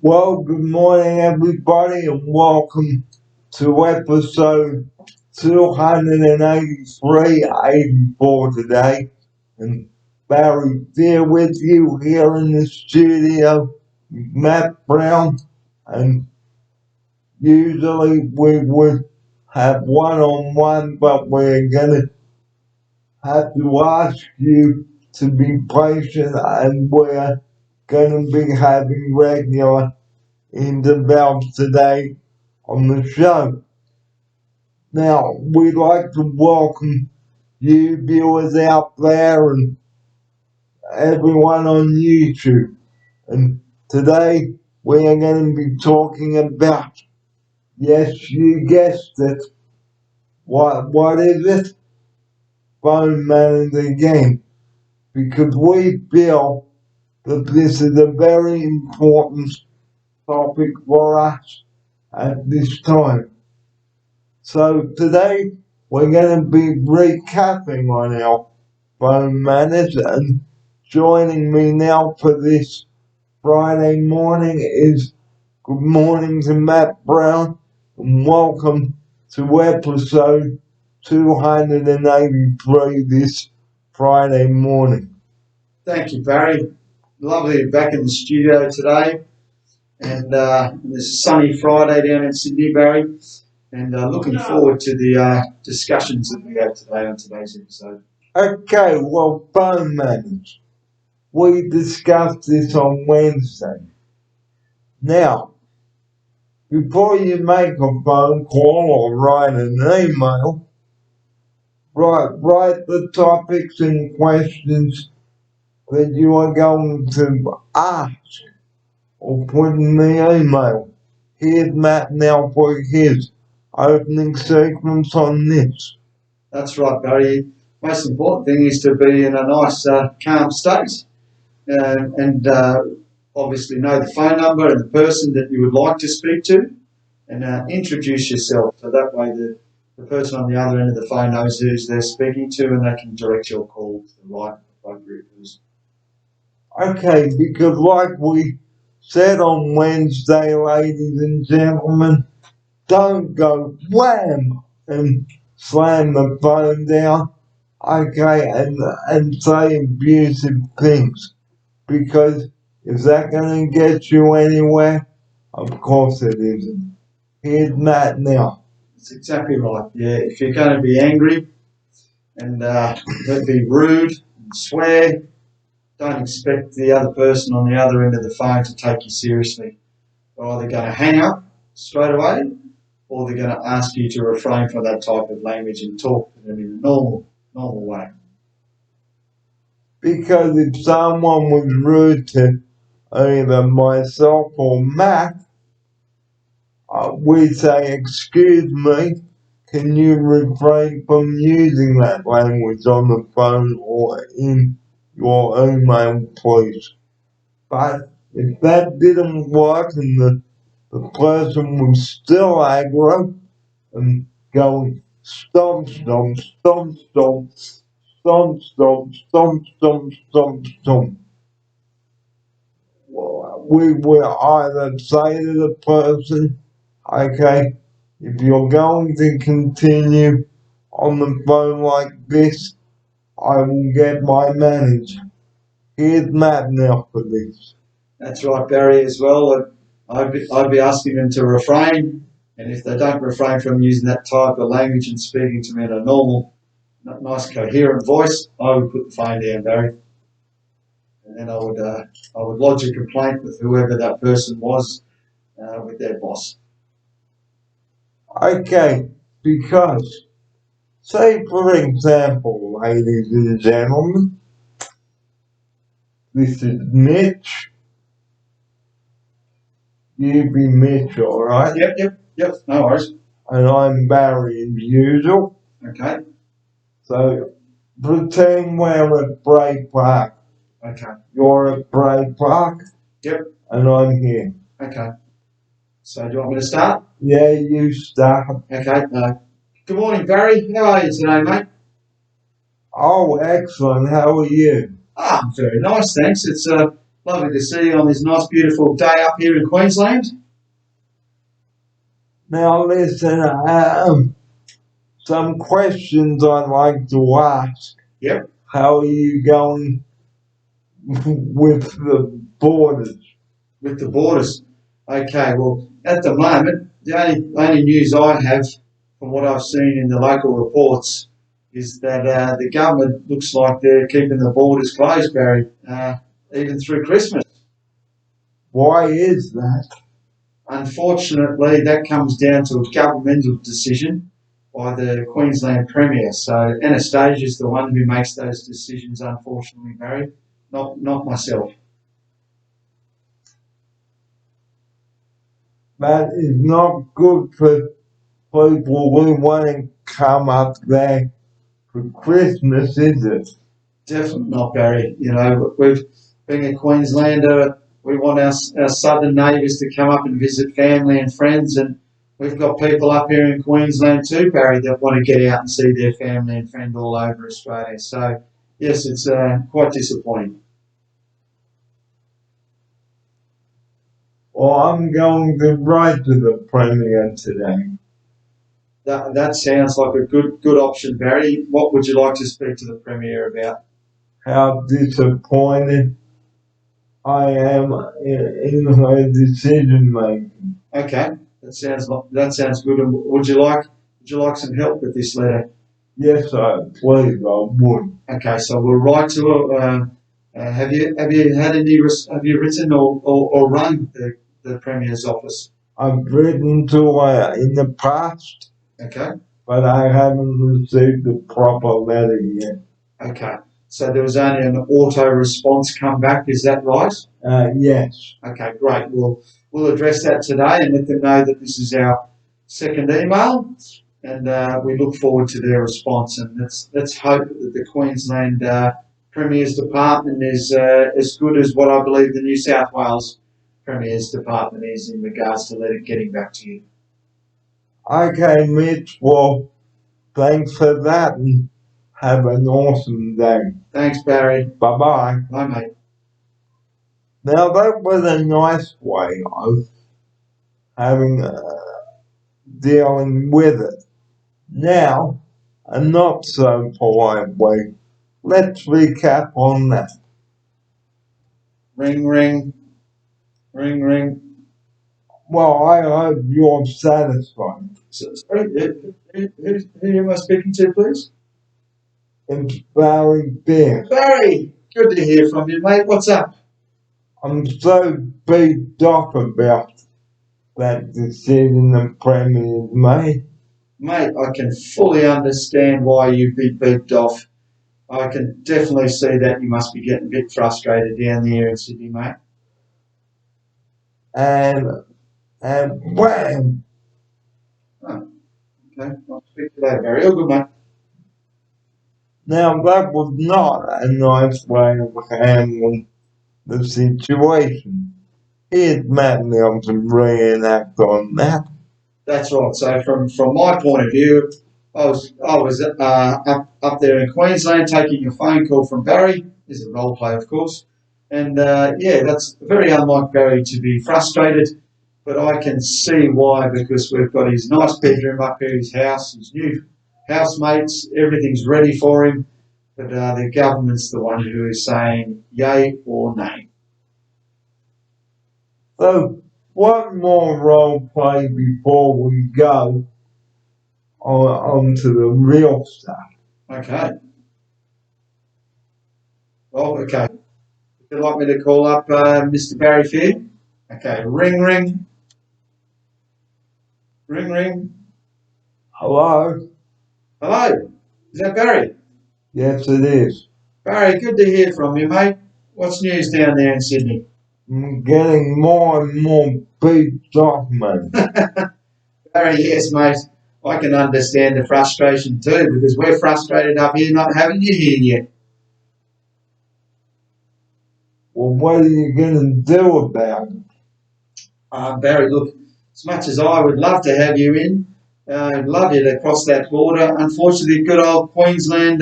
Well, good morning, everybody, and welcome to episode 283, 84 today. And Barry here with you here in the studio, Matt Brown. And usually we would have one-on-one, but we're going to have to ask you to be patient, and we're going to be having regular intervals today on the show. Now, we'd like to welcome you viewers out there and everyone on YouTube. And today we are going to be talking about, yes, you guessed it, what is it? Phone managing game. Because we feel that this is a very important topic for us at this time. So today we're going to be recapping on our phone manners, and joining me now for this Friday morning is good morning to Matt Brown, and welcome to episode 283 this Friday morning. Thank you, Barry. Lovely to be back in the studio today. And it's a sunny Friday down in Sydney, Barry. And looking forward to the discussions that we have today on today's episode. Okay, well, phone manners. We discussed this on Wednesday. Now, before you make a phone call or write an email, write the topics and questions that you are going to ask or put in the email. Here's Matt now for his opening sequence on this. That's right, Barry. Most important thing is to be in a nice, calm state and obviously know the phone number and the person that you would like to speak to, and introduce yourself so that way the person on the other end of the phone knows who they're speaking to and they can direct your call to the right appropriate person. Okay, because like we said on Wednesday, ladies and gentlemen, don't go wham and slam the phone down, okay, and say abusive things. Because is that going to get you anywhere? Of course it isn't. Here's Matt now. That's exactly right. Yeah, if you're going to be angry and be rude and swear, don't expect the other person on the other end of the phone to take you seriously. They're either going to hang up straight away or they're going to ask you to refrain from that type of language and talk to them in a normal way. Because if someone was rude to either myself or Matt, we say, excuse me, can you refrain from using that language on the phone or in your email, please? But if that didn't work and the person was still aggro and going stomp, stomp, stomp, stomp, stomp, stomp, stomp, stomp, stomp, stomp, we will either say to the person, okay, if you're going to continue on the phone like this, I will get my manager. Here's Matt now for this. That's right, Barry, as well. I'd be asking them to refrain, and if they don't refrain from using that type of language and speaking to me in a normal, nice, coherent voice, I would put the phone down, Barry. And then I would lodge a complaint with whoever that person was, with their boss. Okay, because, say for example, ladies and gentlemen, this is Mitch. You be Mitch, alright? Yep, no worries. And I'm Barry as usual. Okay. So, pretend we're at Bray Park. Okay. You're at Bray Park. Yep. And I'm here. Okay. So do you want me to start? Yeah, you start. Okay. Good morning, Barry. How are you today, mate? Oh, excellent. How are you? Very nice, thanks. It's Lovely to see you on this nice, beautiful day up here in Queensland. Now listen, some questions I'd like to ask. Yep. How are you going with the borders? With the borders. Okay, well, at the moment, the only news I have from what I've seen in the local reports is that the government looks like they're keeping the borders closed, Barry, even through Christmas. Why is that? Unfortunately, that comes down to a governmental decision by the Queensland Premier. So Anastasia's the one who makes those decisions, unfortunately, Barry, not myself. That is not good for people who want to come up there for Christmas, is it? Definitely not, Barry. You know, we've being a Queenslander, we want our southern neighbours to come up and visit family and friends, and we've got people up here in Queensland too, Barry, that want to get out and see their family and friend all over Australia. So, yes, it's quite disappointing. Well, I'm going to write to the Premier today. That sounds like a good option, Barry. What would you like to speak to the Premier about? How disappointed I am in her decision making. Okay, that sounds good. And would you like some help with this letter? Yes, please, I would. Okay, so we'll write to her. Have you written or rung the Premier's office? I've written to her in the past, Okay. but I haven't received the proper letter yet. Okay. So there was only an auto response come back. Is that right? Yes. Okay, great. We'll address that today and let them know that this is our second email, and we look forward to their response. And let's hope that the Queensland Premier's Department is as good as what I believe the New South Wales Premier's Department is in regards to getting back to you. Okay, Mitch. Well, thanks for that, and have an awesome day. Thanks, Barry. Bye-bye. Bye, mate. Now, that was a nice way of dealing with it. Now, a not so polite way. Let's recap on that. Ring, ring. Ring, ring. Well, I hope you're satisfied. Sorry, who am I speaking to, please? It's Barry Beer. Barry, good to hear from you, mate. What's up? I'm so beat up about that decision the Premier made. Mate, I can fully understand why you'd be beeped off. I can definitely see that you must be getting a bit frustrated down there in Sydney, mate. And wham! Oh, okay, I'll speak to that, Barry. Oh, good, mate. Now, that was not a nice way of handling the situation. Here's Matt Nelson reenact on that. That's right. So, from my point of view, I was up there in Queensland taking a phone call from Barry. This is a role play, of course. And yeah, that's very unlike Barry to be frustrated. But I can see why, because we've got his nice bedroom up here, his house, his new housemates, everything's ready for him. But the government's the one who is saying yay or nay. So, one more role play before we go on to the real stuff. Okay. Well, okay. Would you like me to call up Mr. Barry Fair? Okay. Ring, ring. Ring, ring. Hello? Hello. Is that Barry? Yes, it is. Barry, good to hear from you, mate. What's news down there in Sydney? I'm getting more and more beat off, man. Barry, yes, mate. I can understand the frustration too, because we're frustrated up here not having you here yet. Well, what are you going to do about it? Barry, look, as much as I would love to have you in, I'd love you to cross that border. Unfortunately, good old Queensland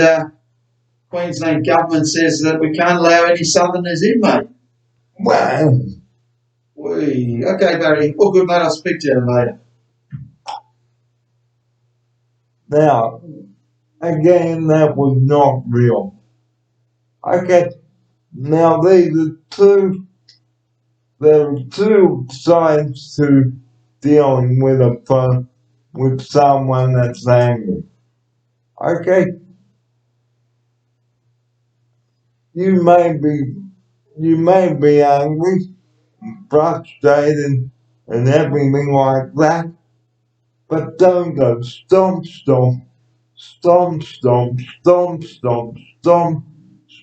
government says that we can't allow any southerners in, mate. wham. Okay, Barry. All good, mate. I'll speak to you later. Now, again, that was not real. Okay, now there are two sides to dealing with with someone that's angry. Okay, you may be angry, frustrated, and everything like that, but don't go stomp, stomp, stomp, stomp, stomp, stomp, stomp,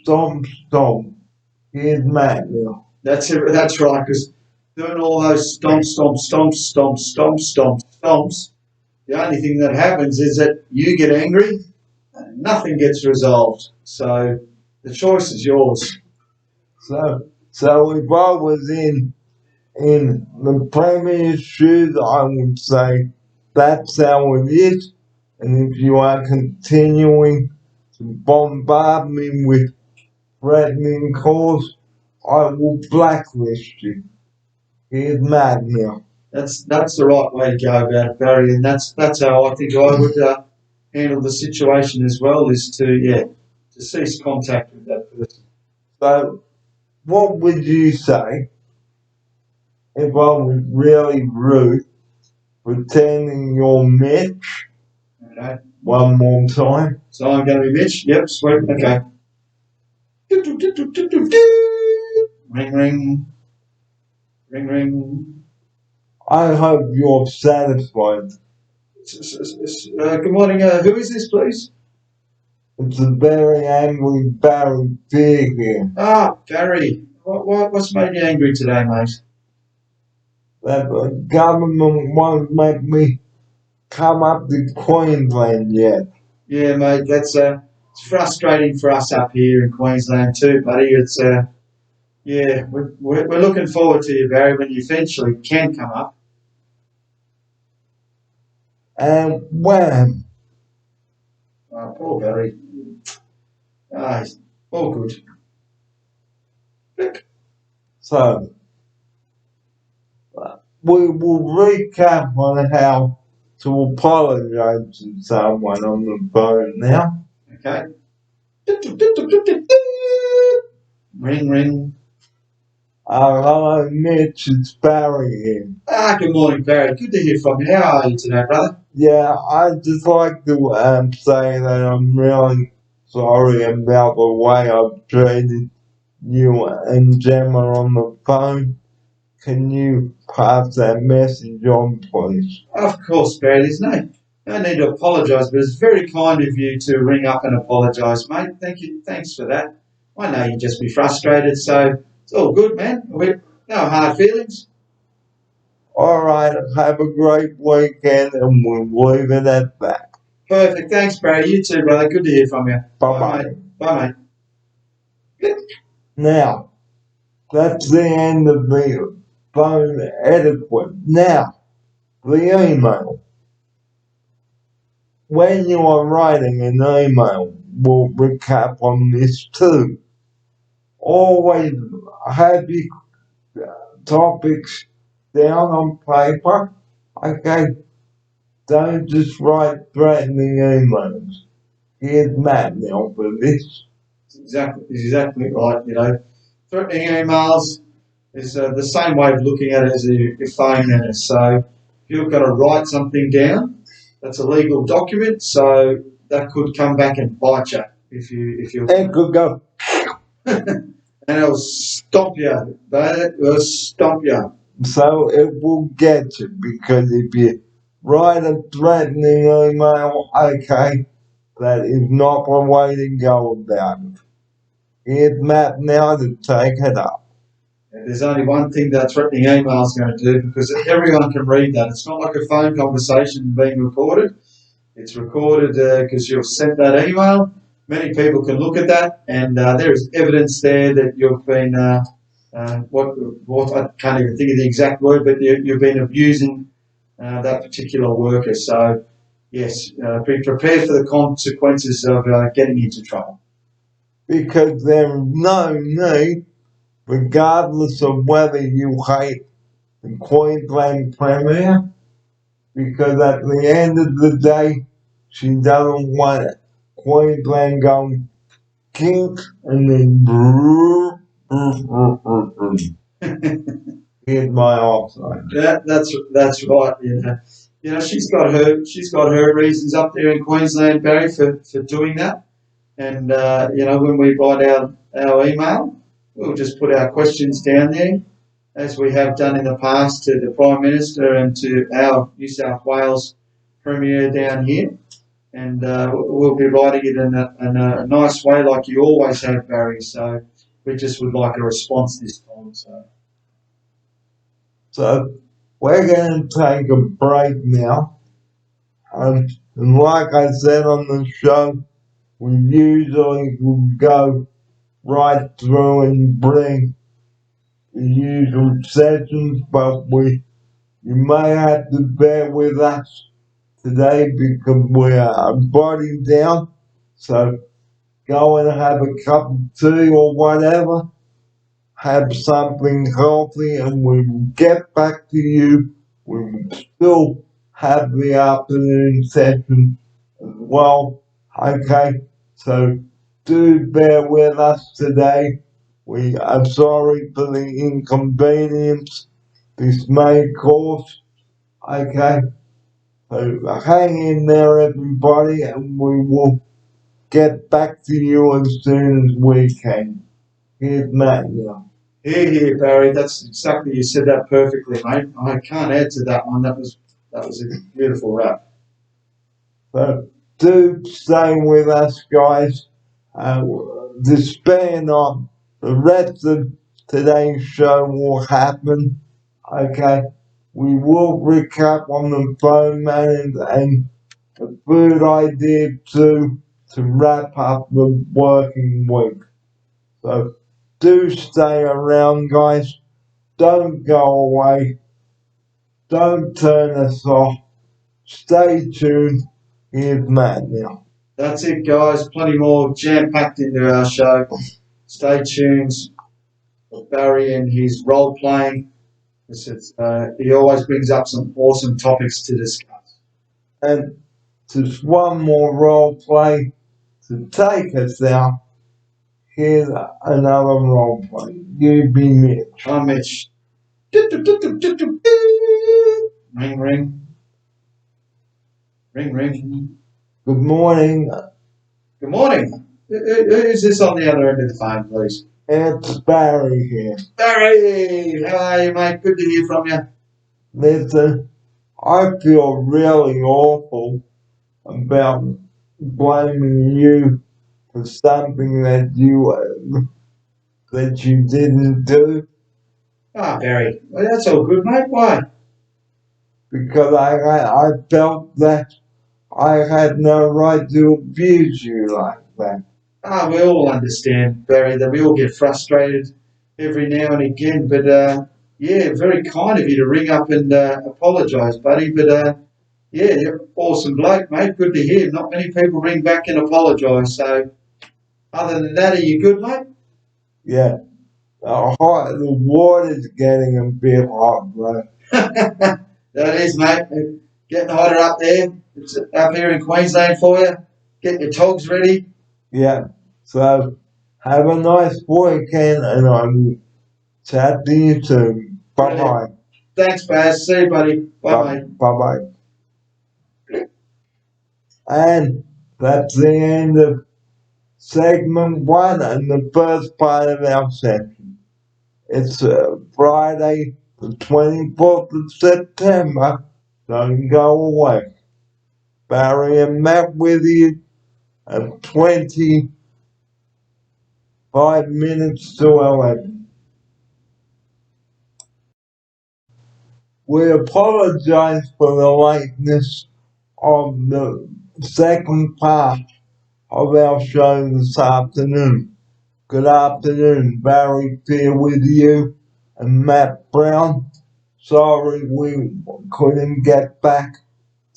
stomp, stomp. Here's Matt now. That's right. Because doing all those stomps, the only thing that happens is that you get angry and nothing gets resolved. So the choice is yours. So if I was in the Premier's shoes, I would say that's how it is. And if you are continuing to bombard me with threatening calls, I will blacklist you. Here's Matt now. That's the right way to go about it, Barry, and that's how I think I would handle the situation as well. Is to cease contact with that person. So, what would you say if I was really rude, pretending you're Mitch? Okay. One more time. So I'm going to be Mitch. Yep, sweet. Okay. Ring, ring, ring, ring. I hope you're satisfied. Good morning. Who is this, please? It's a very angry Barry Pig here. Ah, Barry. What's made you angry today, mate? That the government won't make me come up to Queensland yet. Yeah, mate. That's it's frustrating for us up here in Queensland too, buddy. It's yeah, we're looking forward to you, Barry, when you eventually can come up. And wham! Oh, poor Barry. Ah, all good. So, we will recap on how to apologize to someone on the phone now. Okay. Ring, ring. Hello, Mitch, it's Barry here. Ah, good morning, Barry. Good to hear from you. How are you today, brother? Yeah, I'd just like to say that I'm really sorry about the way I've treated you and Gemma on the phone. Can you pass that message on, please? Of course, Barry. There's no need to apologise, but it's very kind of you to ring up and apologise, mate. Thank you. Thanks for that. I know you'd just be frustrated, so it's all good, man. No hard feelings. All right, have a great weekend, and we'll leave it at that. Perfect. Thanks, Barry. You too, brother. Good to hear from you. Bye-bye. Mate. Bye, mate. Now, that's the end of the phone etiquette. Now, the email. When you are writing an email, we'll recap on this too. Always have your topics down on paper. Okay, don't just write threatening emails. Here's Matt now for this. Exactly right. You know, threatening emails is the same way of looking at it as your phone is. So if you've got to write something down, that's a legal document. So that could come back and bite you if you. It could go. And it'll stomp you. That will stomp you. So it will get you because if you write a threatening email, okay, that is not the way to go about it. Here's Matt now to take it up. There's only one thing that threatening email is going to do because everyone can read that. It's not like a phone conversation being recorded. It's recorded because you've sent that email. Many people can look at that, and there is evidence there that you've been what I can't even think of the exact word, but you've been abusing that particular worker. So yes, be prepared for the consequences of getting into trouble. Because there is no need regardless of whether you hate the Queensland Premier, because at the end of the day, she doesn't want Queensland going kink and then hit my offside. That's right. She's got her reasons up there in Queensland, Barry, for doing that. And when we write our email, we'll just put our questions down there, as we have done in the past to the Prime Minister and to our New South Wales Premier down here. And we'll be writing it in a nice way, like you always have, Barry. So we just would like a response this time. So we're going to take a break now. And like I said on the show, we usually would go right through and bring the usual sessions, but you may have to bear with us today because we are body down. So go and have a cup of tea or whatever, have something healthy, and we will get back to you. We will still have the afternoon session as well. Okay, so do bear with us today. We are sorry for the inconvenience this may cause. Okay, so hang in there, everybody, and we will get back to you as soon as we can. Here's Matt now. Here, Barry. That's exactly, you said that perfectly, mate. I can't add to that one. That was a beautiful rap. So do stay with us, guys. Despair not. The rest of today's show will happen. Okay, we will recap on the phone man and a good idea too to wrap up the working week. So do stay around, guys. Don't go away. Don't turn us off. Stay tuned. Here's Matt now. That's it, guys. Plenty more jam-packed into our show. Stay tuned for Barry and his role-playing. He always brings up some awesome topics to discuss. And just one more role play to take us out. Here's another role play. You be Mitch. I'm Mitch. Ring, ring. Ring, ring. Good morning. Good morning. Who's this on the other end of the phone, please? It's Barry here. Barry, how are you, mate? Good to hear from you. Listen, I feel really awful about blaming you for something that you didn't do. Ah, Barry, well, that's all good, mate. Why? Because I felt that I had no right to abuse you like that. Ah, we all understand, Barry, that we all get frustrated every now and again. But yeah, very kind of you to ring up and apologise, buddy. But yeah, you're an awesome bloke, mate. Good to hear. Not many people ring back and apologise. So other than that, are you good, mate? Yeah. The water's getting a bit hot, bro. That is, mate. Getting hotter up there. It's up here in Queensland for you. Get your togs ready. Yeah. So have a nice weekend, and I will chat to you soon. Bye bye. Thanks, Baz. See you, buddy. Bye, mate. Bye bye. And that's the end of segment 1 and the first part of our session. It's Friday, the 24th of September. Don't go away. Barry and Matt with you at 25 minutes to 11. We apologize for the lateness of the second part of our show this afternoon. Good afternoon, Barry here with you and Matt Brown. Sorry we couldn't get back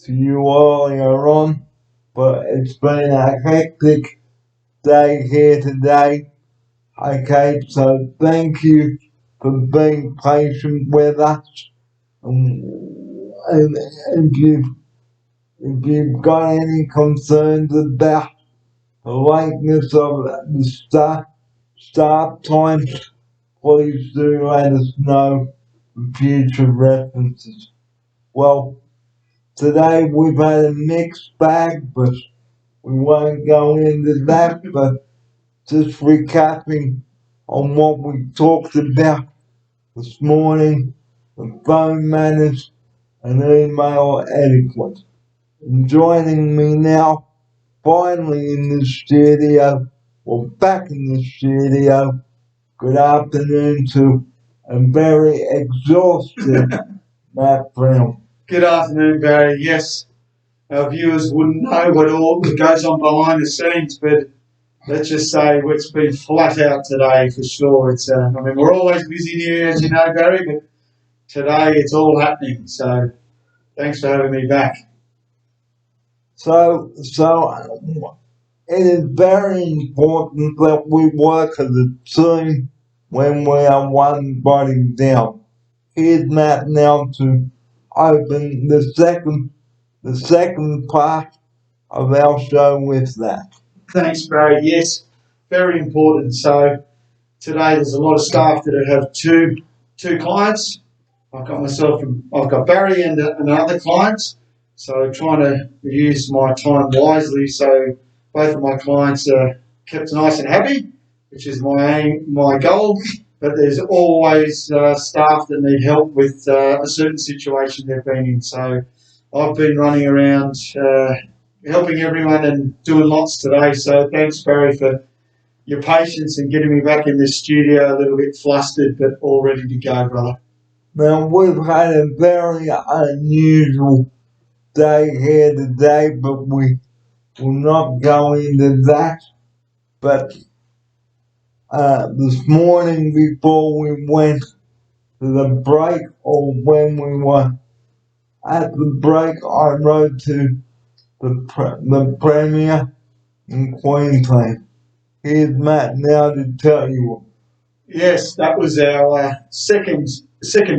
to you earlier on, but it's been a hectic day here today. Okay, so thank you for being patient with us. And if you've got any concerns about the lateness of the start times, please do let us know for future references. Well, today we've had a mixed bag, but we won't go into that. But just recapping on what we talked about this morning, the phone manners and email etiquette. And joining me now, finally in the studio, or back in the studio, good afternoon to a very exhausted Matt Brown. Good afternoon, Barry. Yes, our viewers wouldn't know what all goes on behind the scenes, but let's just say it's been flat out today for sure. I mean, we're always busy here, as you know, Barry, but today it's all happening. So thanks for having me back. So it is very important that we work as a team when we are one body down. Here's Matt now to open the second part of our show with that. Thanks, Barry. Yes, very important. So today there's a lot of staff that have two clients. I've got Barry and another clients. So trying to use my time wisely so both of my clients are kept nice and happy, which is my aim, my goal. But there's always staff that need help with a certain situation they've been in. So I've been running around helping everyone and doing lots today. So thanks, Barry, for your patience and getting me back in this studio a little bit flustered, but all ready to go, brother. Now we've had a very unusual day here today, but we will not go into that. But this morning before we went to the break, or when we were at the break, I wrote to the Premier in Queensland. Here's Matt now to tell you. Yes, that was our second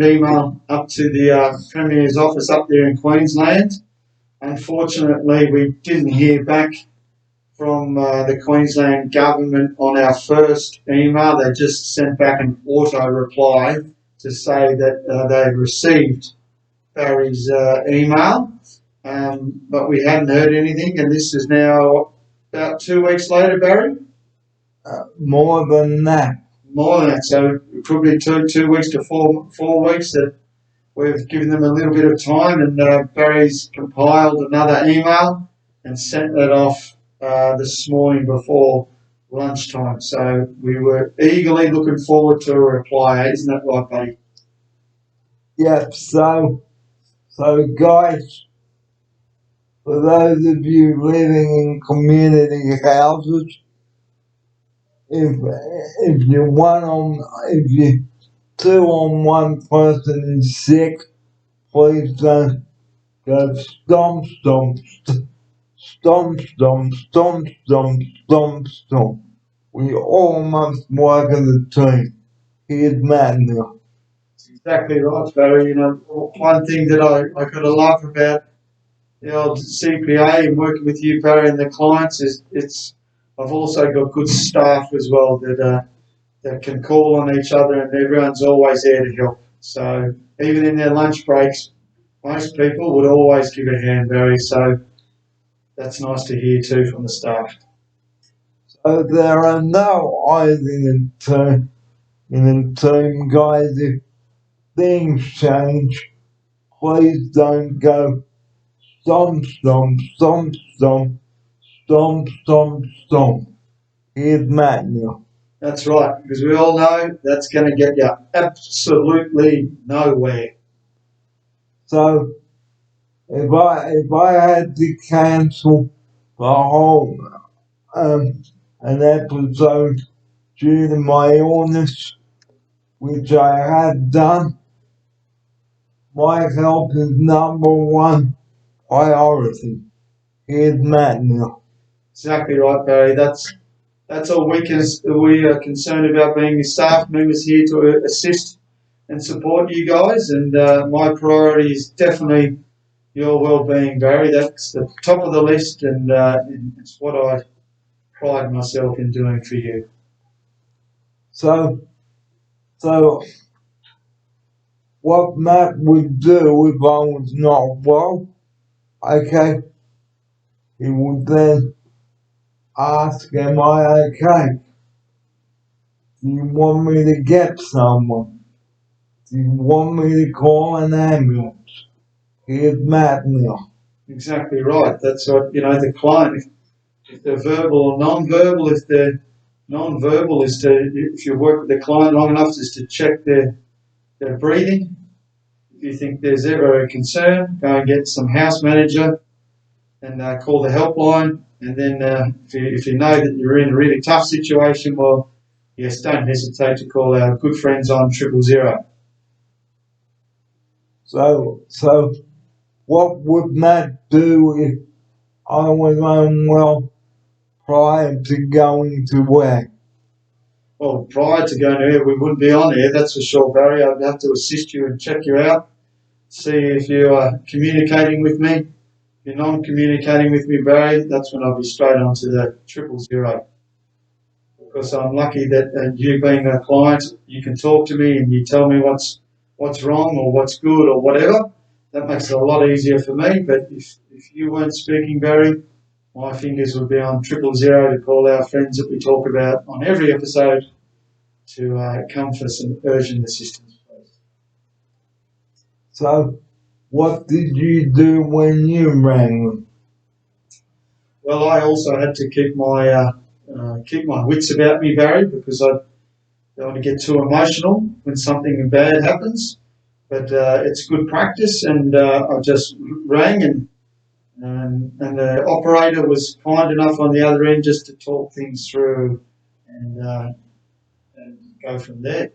email up to the Premier's office up there in Queensland. Unfortunately, we didn't hear back from the Queensland government on our first email. They just sent back an auto reply to say that they've received Barry's email, but we hadn't heard anything, and this is now about 2 weeks later, Barry. More than that. More than that, so probably 2 weeks to 4 weeks that we've given them a little bit of time, and Barry's compiled another email and sent that off this morning before lunchtime. So we were eagerly looking forward to a reply, isn't that right, buddy? Yeah, so guys, for those of you living in community houses, if you two on one person is sick, please don't go stomp, stomp, stomp, stomp, stomp, stomp, stomp, stomp. We all must work as a team. Here's Matt now. That's exactly right, Barry. You know, one thing that I got to love about the old CPA and working with you, Barry, and the clients is I've also got good staff as well that can call on each other, and everyone's always there to help. So even in their lunch breaks, most people would always give a hand, Barry. So that's nice to hear too from the staff. So there are no eyes in the team, guys. If things change, please don't go stomp, stomp, stomp, stomp, stomp, stomp, stomp. Here's Matt now. That's right, because we all know that's going to get you absolutely nowhere. So if I had to cancel the whole an episode due to my illness, which I had done, my health is number one priority. Here's Matt now. Exactly right, Barry. That's all we are concerned about, being the staff members here to assist and support you guys. And my priority is definitely your well-being, Barry. That's the top of the list, and it's what I pride myself in doing for you. So, so what Matt would do if I was not well, okay, he would then ask, am I okay? Do you want me to get someone? Do you want me to call an ambulance? Here's Matt now. Exactly right. That's what, the client, if they're verbal or non-verbal, if they're non-verbal is if you work with the client long enough, is to check their breathing. If you think there's ever a concern, go and get some house manager and call the helpline. And then if you know that you're in a really tough situation, well, yes, don't hesitate to call our good friends on 000. So what would Matt do if I was unwell prior to going to work? Well, prior to going to air, we wouldn't be on air, that's for sure, Barry. I'd have to assist you and check you out, see if you are communicating with me. If you're non-communicating with me, Barry, that's when I'll be straight onto the 000. Because I'm lucky that you being a client, you can talk to me and you tell me what's wrong or what's good or whatever. That makes it a lot easier for me. But if you weren't speaking, Barry, my fingers would be on 000 to call our friends that we talk about on every episode to come for some urgent assistance, please. So what did you do when you rang them? Well, I also had to keep my wits about me, Barry, because I don't want to get too emotional when something bad happens. But it's good practice, and I just rang, and the operator was kind enough on the other end just to talk things through and go from there.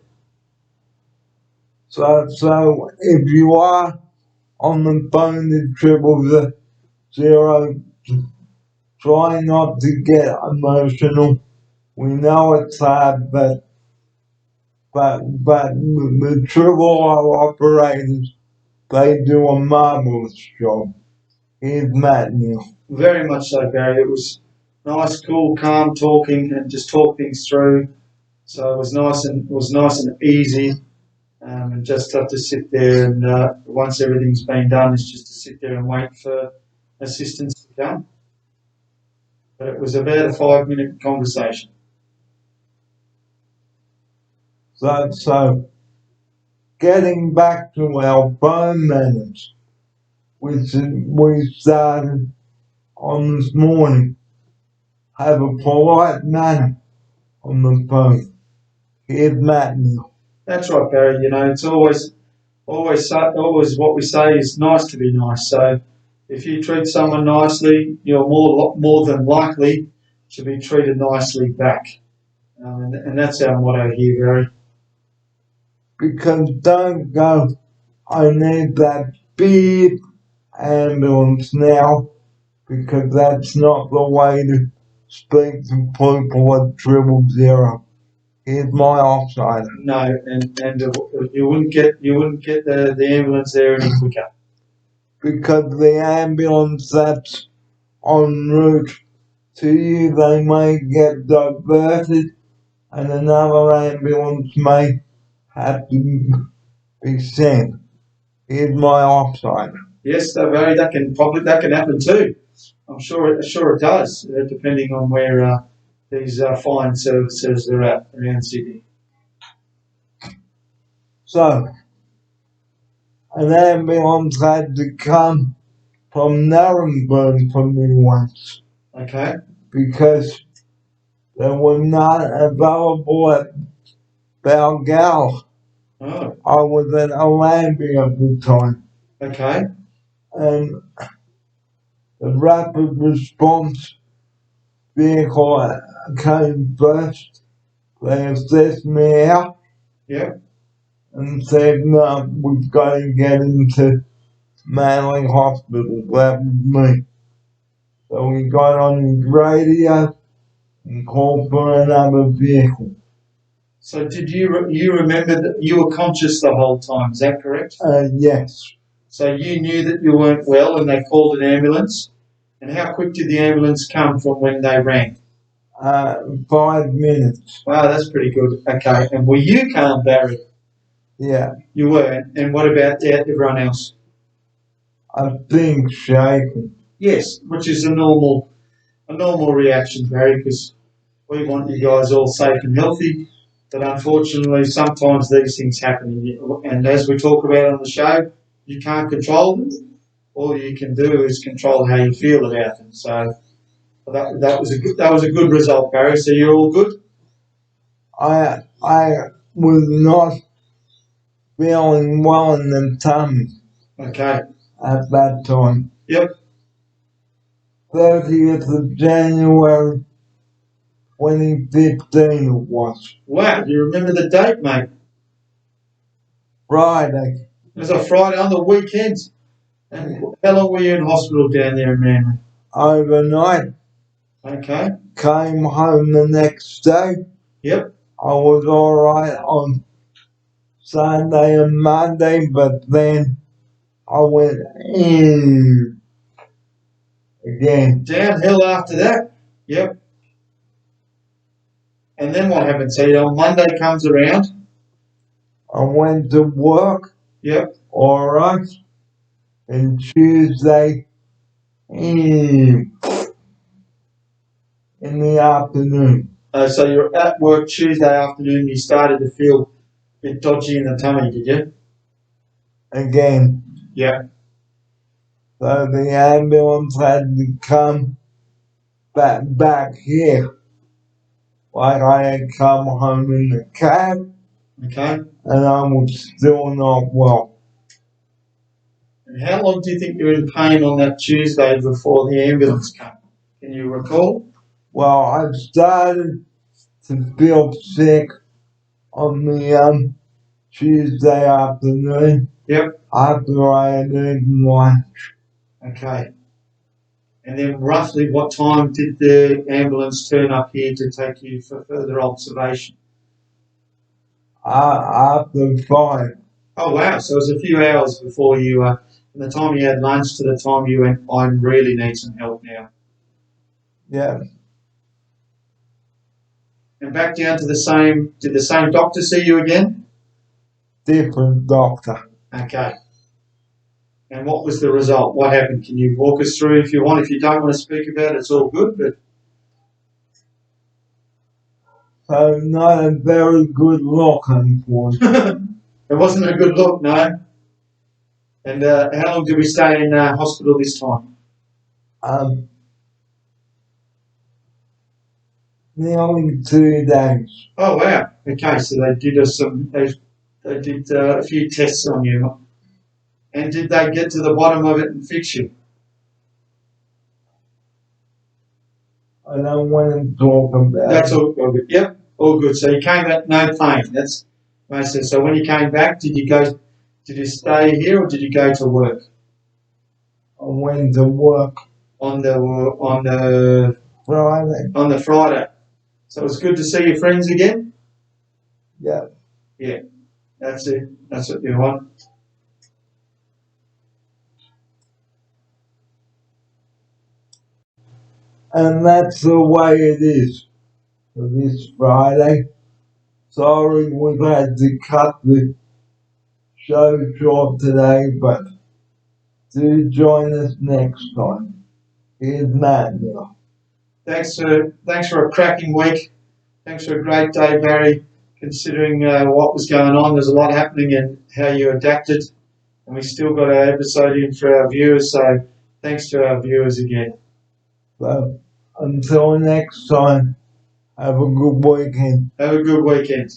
So if you are on the phone to 000, try not to get emotional. We know it's hard, but the 000 operators, they do a marvelous job. Here's Matt now. Very much so, Barry. It was nice, cool, calm talking, and just talk things through. So it was nice and easy, and just have to sit there and once everything's been done, it's just to sit there and wait for assistance to come. But it was about a 5-minute conversation. So getting back to our phone manners, which we started on this morning, have a polite manner on the phone. Here's Matt now. That's right, Barry. It's always what we say is nice to be nice. So if you treat someone nicely, you're more than likely to be treated nicely back. And that's our motto here, Barry. Because don't go, I need that big ambulance now, because that's not the way to speak to people at 000. Here's my offside. No, and you wouldn't get the ambulance there any quicker. Because the ambulance that's en route to you, they may get diverted, and another ambulance may have to be sent. Here's my offside. Yes, Barry, that can happen too. I'm sure it does, depending on where these fine services are at around Sydney. So, an ambulance had to come from Narrabeen for me once. Okay. Because they were not available at Balgal. Oh. I was at Alambia at the time. Okay. And the rapid response vehicle came first. They assessed me out. Yeah. And said, no, we've got to get into Manly Hospital. That was me. So we got on the radio and call for another vehicle. So did you remember that you were conscious the whole time? Is that correct? Yes. So you knew that you weren't well, and they called an ambulance. And how quick did the ambulance come from when they rang? 5 minutes. Wow, that's pretty good. Okay, and were you calm, Barry? Yeah. You were. And what about everyone else? I think shaking. Yes, which is a normal reaction, Barry, because we want you guys all safe and healthy. But unfortunately, sometimes these things happen, and as we talk about on the show, you can't control them. All you can do is control how you feel about them. So that was a good result, Barry. So you're all good. I was not feeling well in the tummy Okay. at that time. Yep. 30th of January 2015 it was. Wow, you remember the date, mate? Friday. It was a Friday on the weekend. And how long were you in hospital down there in Manly? Overnight. Okay. Came home the next day. Yep. I was alright on Sunday and Monday, but then I went in again. Downhill after that. Yep. And then what happened? So on Monday comes around. I went to work. Yep. Alright. And Tuesday in the afternoon. So you're at work Tuesday afternoon. You started to feel a bit dodgy in the tummy, did you? Again. Yeah. So the ambulance had to come back here. Like I had come home in the cab. Okay. And I was still not well. And how long do you think you were in pain on that Tuesday before the ambulance came? Can you recall? Well, I started to feel sick on the Tuesday afternoon. Yep. After I had eaten lunch. Okay. And then roughly what time did the ambulance turn up here to take you for further observation? After 5. Oh wow, so it was a few hours before you, from the time you had lunch to the time you went, I really need some help now. Yeah. And back down to did the same doctor see you again? Different doctor. Okay. And what was the result? What happened? Can you walk us through if you want? If you don't want to speak about it, it's all good, but... So not a very good look, unfortunately. It wasn't a good look, no. And how long did we stay in hospital this time? Nearly 2 days. Oh wow. Okay, so they did they did a few tests on you. And did they get to the bottom of it and fix you? I don't want to talk about That's it. all good. Yep, all good. So you came back no pain. That's most of it. So when you came back, did you stay here or did you go to work? I went to work On the Friday. So it was good to see your friends again? Yeah. Yeah. That's it. That's what you want. And that's the way it is for this Friday. Sorry we've had to cut the show short today, but do join us next time. Here's Matt now. Thanks for a cracking week. Thanks for a great day, Barry. Considering what was going on, there's a lot happening and how you adapted, and we still got our episode in for our viewers. So thanks to our viewers again. So until next time, have a good weekend. Have a good weekend.